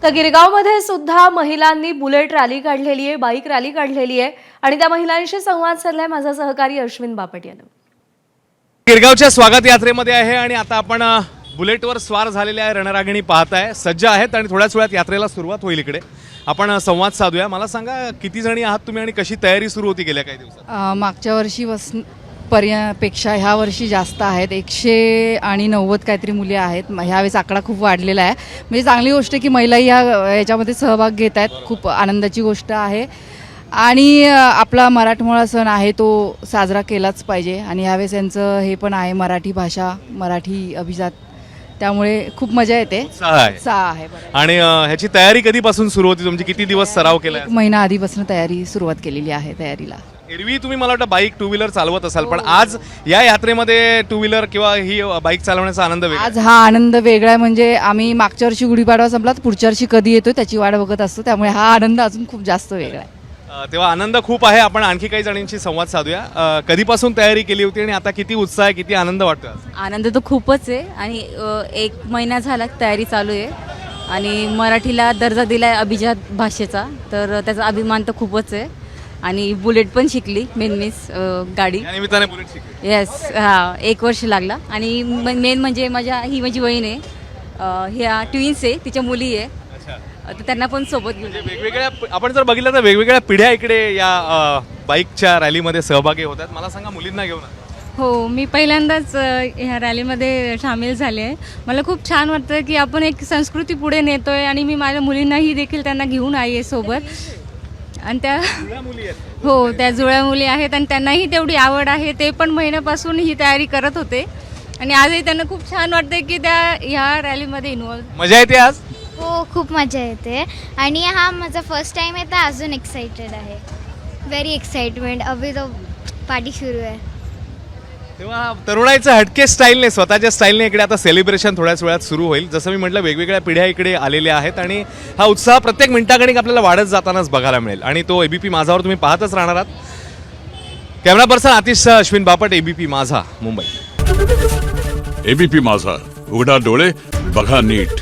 तर गिरगावमध्ये सुद्धा महिलांनी बुलेट रॅली काढलेली आहे, बाईक रॅली काढलेली आहे आणि त्या महिलांशी संवाद साधलाय माझा सहकारी अश्विन बापट यानं। गिरगावच्या स्वागत यात्रेमध्ये आहे आणि आता आपण बुलेटवर स्वार झालेल्या रणरागिणी पाहताय, सज्ज आहेत आणि थोड्याच वेळात यात्रेला सुरुवात होईल। इकडे आपण संवाद साधूया। मला सांगा, किती जणी आहात तुम्ही आणि कशी तयारी सुरू होती गेल्या काही दिवसात? मागच्या वर्षी पेक्षा ह्या वर्षी जास्त आहेत, 190 काहीतरी मुली आहेत। ह्यावेळेस आकडा खूप वाढलेला आहे, म्हणजे चांगली गोष्ट आहे की महिलाही याच्यामध्ये सहभाग घेत आहेत, खूप आनंदाची गोष्ट आहे। आणि आपला मराठमोळा सण आहे तो साजरा केलाच पाहिजे आणि ह्यावेळेस यांचं हे पण आहे मराठी भाषा, मराठी अभिजात, त्यामुळे खूप मजा येते, उत्साह आहे। आणि ह्याची तयारी कधीपासून सुरू होती तुमची? किती दिवस सराव केला? एक महिना आधीपासून तयारी सुरुवात केलेली आहे तयारीला। एरवी तुम्ही मला वाटतं बाईक टू व्हीलर चालवत असाल, पण आज या यात्रेमध्ये टू व्हीलर किंवा ही बाईक चालवण्याचा आनंद वेगळा? आज हा आनंद वेगळा आहे, म्हणजे आम्ही मागच्या वर्षी गुढीपाडवा संपला, पुढच्या वर्षी कधी येतो त्याची वाट बघत असतो, त्यामुळे हा आनंद अजून खूप जास्त वेगळा आहे। तेव्हा आनंद खूप आहे। आपण आणखी काही जणांशी संवाद साधूया। कधीपासून तयारी केली होती आणि आता किती उत्साह आहे, किती आनंद वाटतोय? आनंद तर खूपच आहे आणि 1 महिना झाला तयारी चालू आहे आणि मराठीला दर्जा दिला आहे अभिजात भाषेचा, तर त्याचा अभिमान तर खूपच आहे। आणि बुलेट पण शिकली, मेन गाडी या निमित्ताने बुलेट शिकली? येस, हां, 1 वर्ष लागला। आणि मेन म्हणजे माझी वहीण आहे, ह्या ट्विन्स आहे, तिच्या मुली आहे, तर त्यांना पण सोबत घेऊन वेगवेगळ्या आपण जर बघितलं तर वेगवेगळ्या पिढ्या इकडे या बाईकच्या रॅलीमध्ये सहभागी होतात। मला सांगा, मुलींना घेऊन? हो, मी पहिल्यांदाच ह्या रॅलीमध्ये सामील झाले आहे। मला खूप छान वाटतं की आपण एक संस्कृती पुढे नेतोय आणि मी माझ्या मुलींनाही देखील त्यांना घेऊन आहे सोबत। आणि त्या हो, त्या जुळ्या मुली आहेत आणि त्यांनाही तेवढी आवड आहे, ते पण महिन्यापासून ही तयारी करत होते आणि आजही त्यांना खूप छान वाटते की त्या ह्या रॅलीमध्ये इन्व्हॉल्व। मजा येते आज? हो, खूप मजा येते आणि हा माझा फर्स्ट टाइम आहे, तर अजून एक्साइटेड आहे, व्हेरी एक्साइटमेंट। अभी तो पार्टी सुरू आहे। तेव्हा तरुणाईचं हटके स्टाईलने, स्वतःच्या स्टाईलने इकडे आता सेलिब्रेशन थोड्याच वेळात सुरू होईल। जसं मी म्हटलं, वेगवेगळ्या पिढ्या इकडे आलेल्या आहेत आणि हा उत्साह प्रत्येक मिनिटागणिक आपल्याला वाढत जातानाच बघायला मिळेल आणि तो एबीपी माझावर तुम्ही पाहतच राहणार आहात। Camera person Atish, Ashwin Bapat, ABP Majha, Mumbai. ABP माझा, उघडा डोळे बघा नीट।